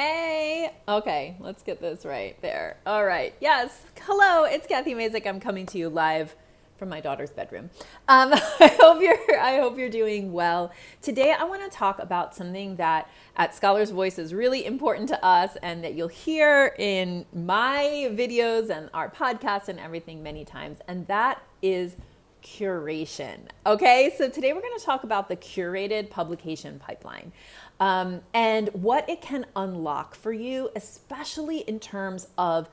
Hey, okay, let's get this right there. All right, yes, hello, it's Kathy Mazik. I'm coming to you live from my daughter's bedroom. I hope you're doing well. Today, I want to talk about something that at Scholars Voice is really important to us, and that you'll hear in my videos and our podcast and everything many times, and that is curation. Okay, so today we're going to talk about the curated publication pipeline and what it can unlock for you, especially in terms of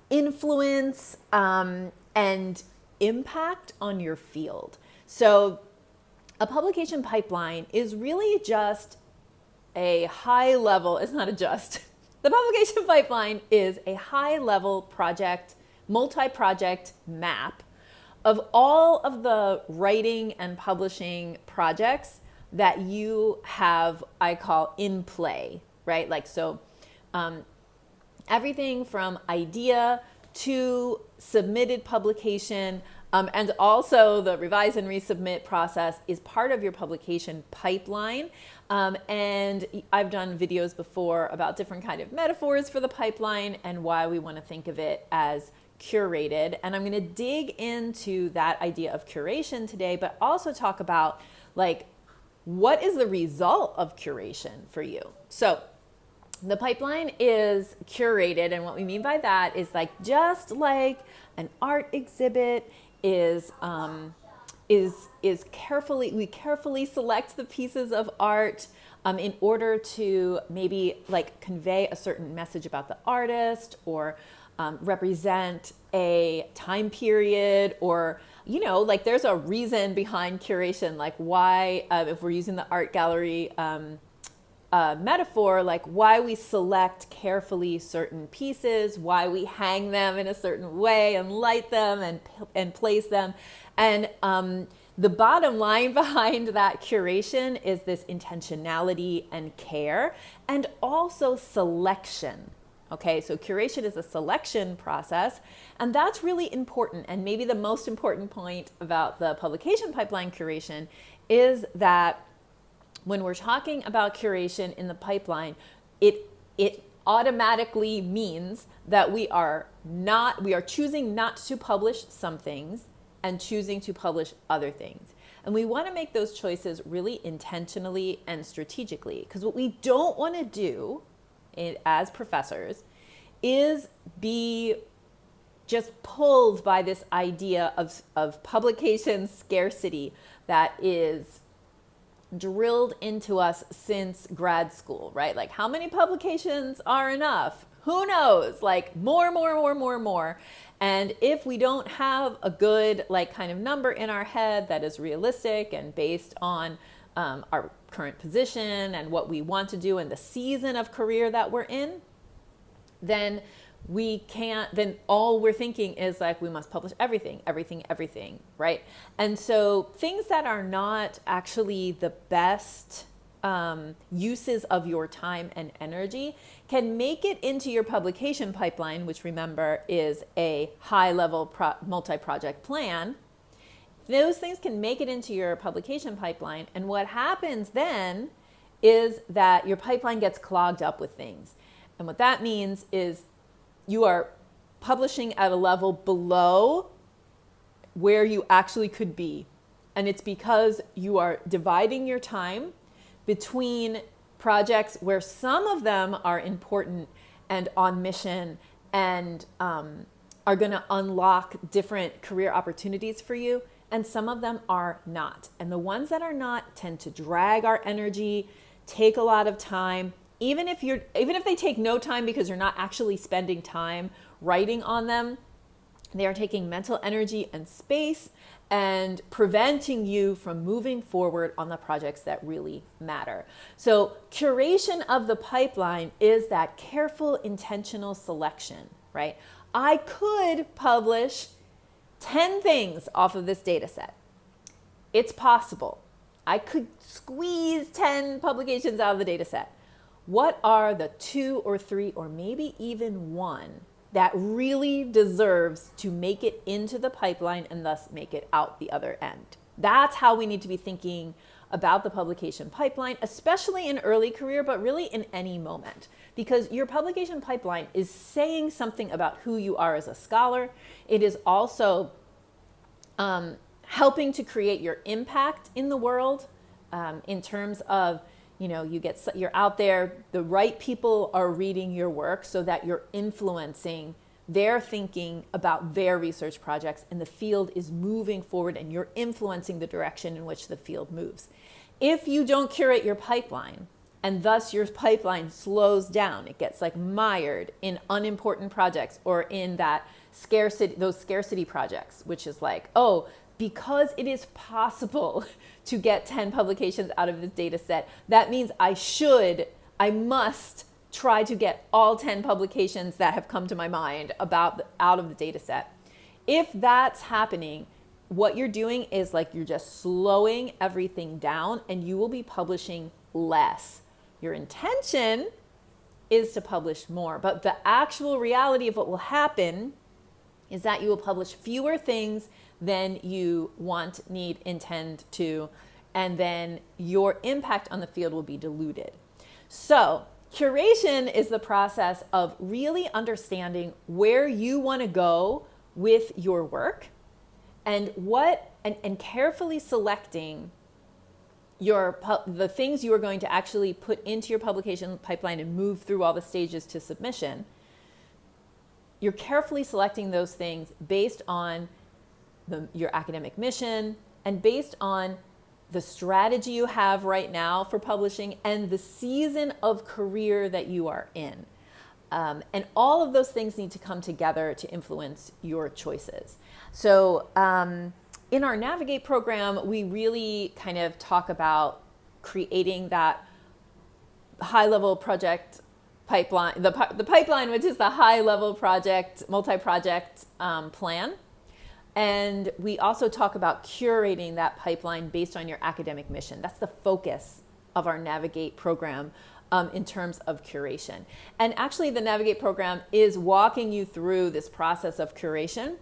influence and impact on your field. So a publication pipeline is really just a high level, it's not a just. The publication pipeline is a high level project, multi-project map of all of the writing and publishing projects that you have, I call in play, right? Like, so everything from idea to submitted publication, and also the revise and resubmit process is part of your publication pipeline. And I've done videos before about different kind of metaphors for the pipeline and why we want to think of it as curated. And I'm going to dig into that idea of curation today, but also talk about like, what is the result of curation for you? So the pipeline is curated, and what we mean by that is like, just like an art exhibit is carefully, we carefully select the pieces of art in order to maybe like convey a certain message about the artist, or represent a time period, or like there's a reason behind curation, like why, if we're using the art gallery metaphor, like why we select carefully certain pieces, why we hang them in a certain way and light them and place them. And the bottom line behind that curation is this intentionality and care, and also selection. Okay, so curation is a selection process, and that's really important. And maybe the most important point about the publication pipeline curation is that when we're talking about curation in the pipeline, it automatically means that we are choosing not to publish some things and choosing to publish other things. And we want to make those choices really intentionally and strategically, because what we don't want to do as professors is be just pulled by this idea of publication scarcity that is drilled into us since grad school, right? Like, how many publications are enough? Who knows? Like, more. And if we don't have a good like kind of number in our head that is realistic and based on our current position and what we want to do in the season of career that we're in, then then all we're thinking is like, we must publish everything, right? And so things that are not actually the best uses of your time and energy can make it into your publication pipeline, which, remember, is a high-level multi-project plan. Those things can make it into your publication pipeline, and what happens then is that your pipeline gets clogged up with things. And what that means is you are publishing at a level below where you actually could be. And it's because you are dividing your time between projects where some of them are important and on mission and are going to unlock different career opportunities for you, and some of them are not. And the ones that are not tend to drag our energy, take a lot of time. Even if they take no time because you're not actually spending time writing on them, they are taking mental energy and space and preventing you from moving forward on the projects that really matter. So curation of the pipeline is that careful, intentional selection, right? I could publish 10 things off of this data set. It's possible. I could squeeze 10 publications out of the data set. What are the 2 or 3 or maybe even 1 that really deserves to make it into the pipeline and thus make it out the other end? That's how we need to be thinking about the publication pipeline, especially in early career, but really in any moment. Because your publication pipeline is saying something about who you are as a scholar. It is also helping to create your impact in the world, in terms of, you're out there, the right people are reading your work so that you're influencing their thinking about their research projects, and the field is moving forward and you're influencing the direction in which the field moves. If you don't curate your pipeline, and thus your pipeline slows down, it gets like mired in unimportant projects or in that those scarcity projects, which is like, oh, because it is possible to get 10 publications out of this data set, that means I must try to get all 10 publications that have come to my mind out of the data set. If that's happening, what you're doing is like you're just slowing everything down, and you will be publishing less. Your intention is to publish more, but the actual reality of what will happen is that you will publish fewer things than you want, need, intend to, and then your impact on the field will be diluted. So curation is the process of really understanding where you want to go with your work, and carefully selecting the things you are going to actually put into your publication pipeline and move through all the stages to submission. You're carefully selecting those things based on your academic mission and based on the strategy you have right now for publishing and the season of career that you are in. And all of those things need to come together to influence your choices. So in our Navigate program, we really kind of talk about creating that high-level project pipeline, the pipeline, which is the high-level project, multi-project plan. And we also talk about curating that pipeline based on your academic mission. That's the focus of our Navigate program in terms of curation. And actually, the Navigate program is walking you through this process of curation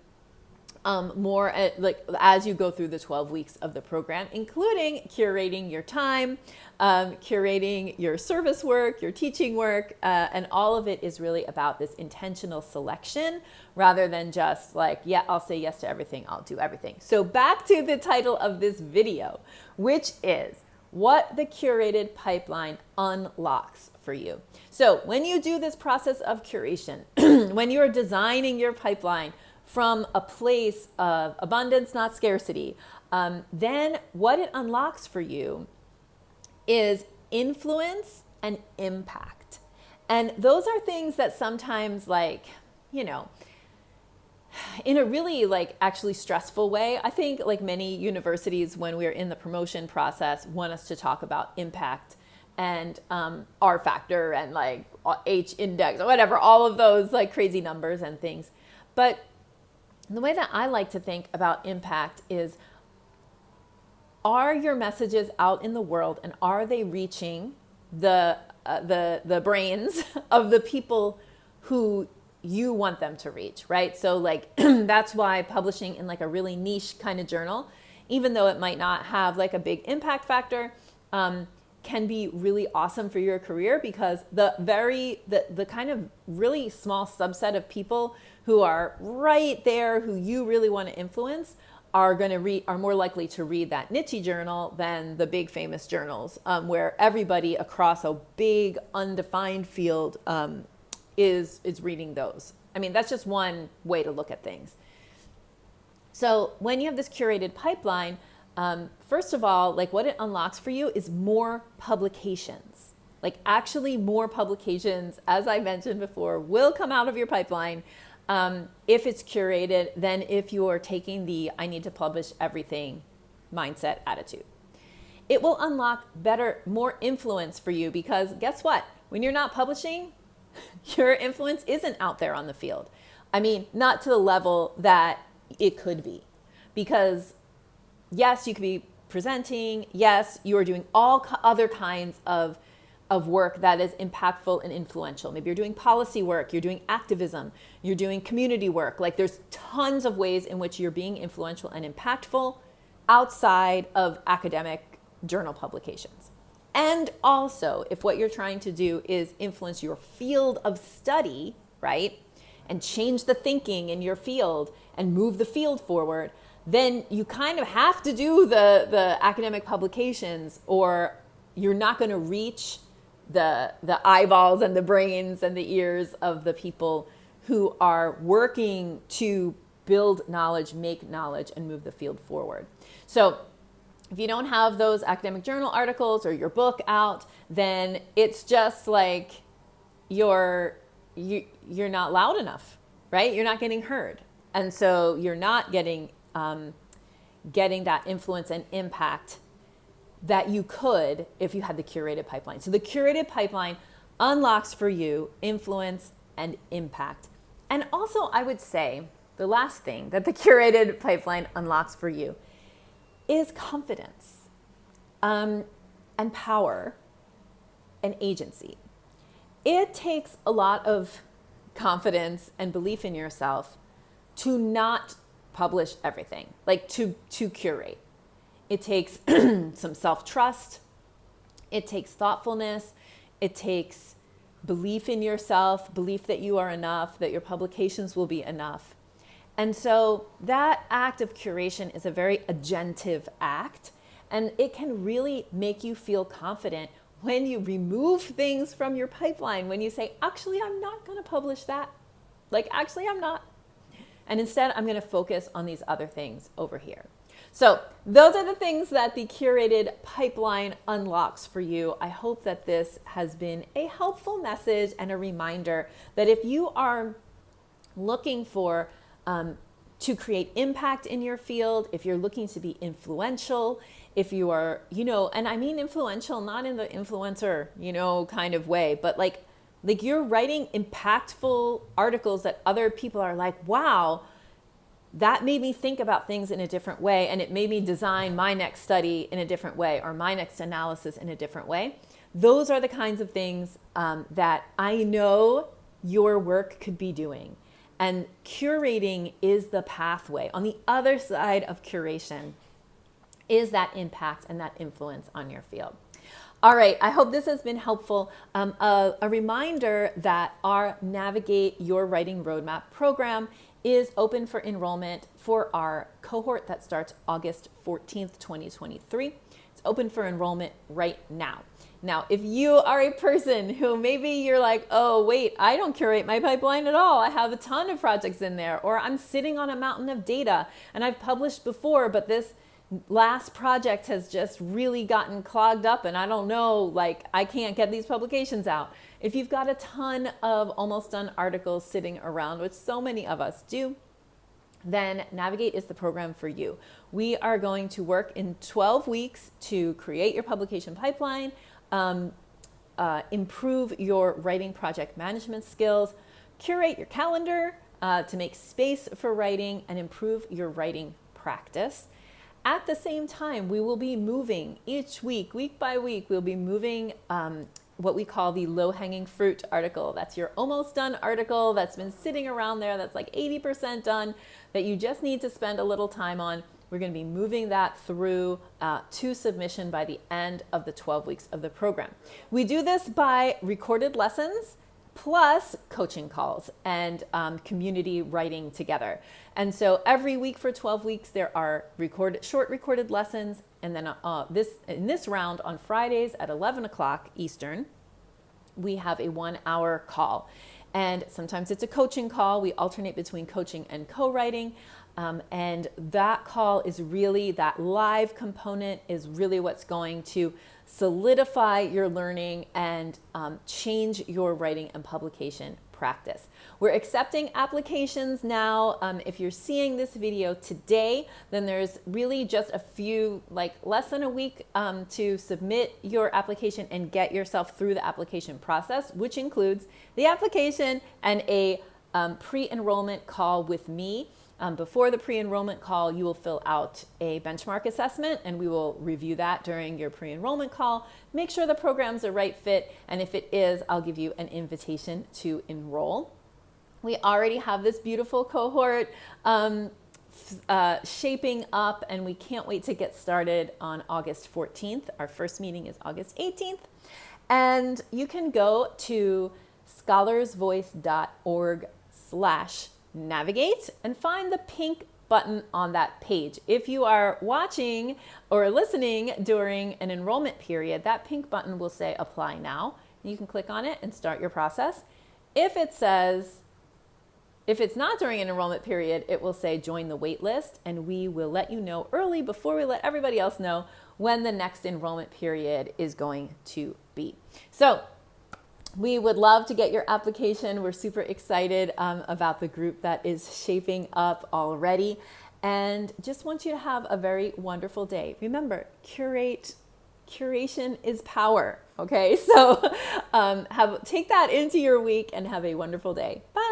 as you go through the 12 weeks of the program, including curating your time, curating your service work, your teaching work, and all of it is really about this intentional selection rather than just like, yeah, I'll say yes to everything, I'll do everything. So back to the title of this video, which is what the curated pipeline unlocks for you. So when you do this process of curation, when you're designing your pipeline from a place of abundance, not scarcity, then what it unlocks for you is influence and impact. And those are things that sometimes, like, in a really actually stressful way, I think like many universities when we're in the promotion process want us to talk about impact and R factor and like H index or whatever, all of those like crazy numbers and things. But the way that I like to think about impact is, are your messages out in the world and are they reaching the brains of the people who you want them to reach, right? So like that's why publishing in like a really niche kind of journal, even though it might not have like a big impact factor, can be really awesome for your career, because the kind of really small subset of people who are right there, who you really want to influence, are more likely to read that niche journal than the big famous journals, where everybody across a big undefined field is reading those. I mean, that's just one way to look at things. So when you have this curated pipeline, first of all, like what it unlocks for you is more publications. Like actually more publications, as I mentioned before, will come out of your pipeline if it's curated than if you are taking the I need to publish everything mindset attitude. It will unlock more influence for you, because guess what? When you're not publishing, your influence isn't out there on the field. I mean, not to the level that it could be, because yes, you could be presenting. Yes, you are doing all other kinds of work that is impactful and influential. Maybe you're doing policy work, you're doing activism, you're doing community work. Like there's tons of ways in which you're being influential and impactful outside of academic journal publications. And also, if what you're trying to do is influence your field of study, right, and change the thinking in your field and move the field forward, then you kind of have to do the academic publications, or you're not going to reach the eyeballs and the brains and the ears of the people who are working to build knowledge, make knowledge, and move the field forward. So if you don't have those academic journal articles or your book out, then it's just like you're not loud enough, right? You're not getting heard. And so you're not getting that influence and impact that you could if you had the curated pipeline. So the curated pipeline unlocks for you influence and impact. And also, I would say the last thing that the curated pipeline unlocks for you is confidence, and power and agency. It takes a lot of confidence and belief in yourself to not publish everything, like to curate. It takes some self-trust. It takes thoughtfulness. It takes belief in yourself, belief that you are enough, that your publications will be enough. And so that act of curation is a very agentive act, and it can really make you feel confident when you remove things from your pipeline, when you say, actually, I'm not going to publish that. Like, actually, I'm not. And instead, I'm going to focus on these other things over here. So those are the things that the curated pipeline unlocks for you. I hope that this has been a helpful message and a reminder that if you are looking for to create impact in your field, if you're looking to be influential, if you are, and I mean influential, not in the influencer, kind of way, but like you're writing impactful articles that other people are like, wow, that made me think about things in a different way, and it made me design my next study in a different way, or my next analysis in a different way. Those are the kinds of things that I know your work could be doing. And curating is the pathway. On the other side of curation is that impact and that influence on your field. All right, I hope this has been helpful. A reminder that our Navigate Your Writing Roadmap program is open for enrollment for our cohort that starts August 14th, 2023. It's open for enrollment right now. Now, if you are a person who maybe you're like, oh, wait, I don't curate my pipeline at all. I have a ton of projects in there, or I'm sitting on a mountain of data and I've published before, but this last project has just really gotten clogged up and I don't know, like I can't get these publications out. If you've got a ton of almost done articles sitting around, which so many of us do, then Navigate is the program for you. We are going to work in 12 weeks to create your publication pipeline, improve your writing project management skills, curate your calendar to make space for writing, and improve your writing practice. At the same time, we will be moving each week, week by week, we'll be moving what we call the low-hanging fruit article. That's your almost done article that's been sitting around there, that's like 80% done, that you just need to spend a little time on. We're going to be moving that through to submission by the end of the 12 weeks of the program. We do this by recorded lessons plus coaching calls and community writing together. And so every week for 12 weeks, there are short recorded lessons. And then in this round on Fridays at 11 o'clock Eastern, we have a 1-hour call. And sometimes it's a coaching call. We alternate between coaching and co-writing. And that call is really, that live component is really what's going to solidify your learning and change your writing and publication practice. We're accepting applications now. If you're seeing this video today, then there's really just a few, like less than a week to submit your application and get yourself through the application process, which includes the application and a pre-enrollment call with me. Before the pre-enrollment call, you will fill out a benchmark assessment and we will review that during your pre-enrollment call. Make sure the program's a right fit, and if it is, I'll give you an invitation to enroll. We already have this beautiful cohort shaping up, and we can't wait to get started on August 14th. Our first meeting is August 18th. And you can go to scholarsvoice.org/navigate and find the pink button on that page. If you are watching or listening during an enrollment period, that pink button will say apply now. You can click on it and start your process. If it's not during an enrollment period, it will say join the wait list, and we will let you know early before we let everybody else know when the next enrollment period is going to be. So we would love to get your application. We're super excited about the group that is shaping up already, and just want you to have a very wonderful day. Remember, curation is power. Okay, so take that into your week and have a wonderful day. Bye.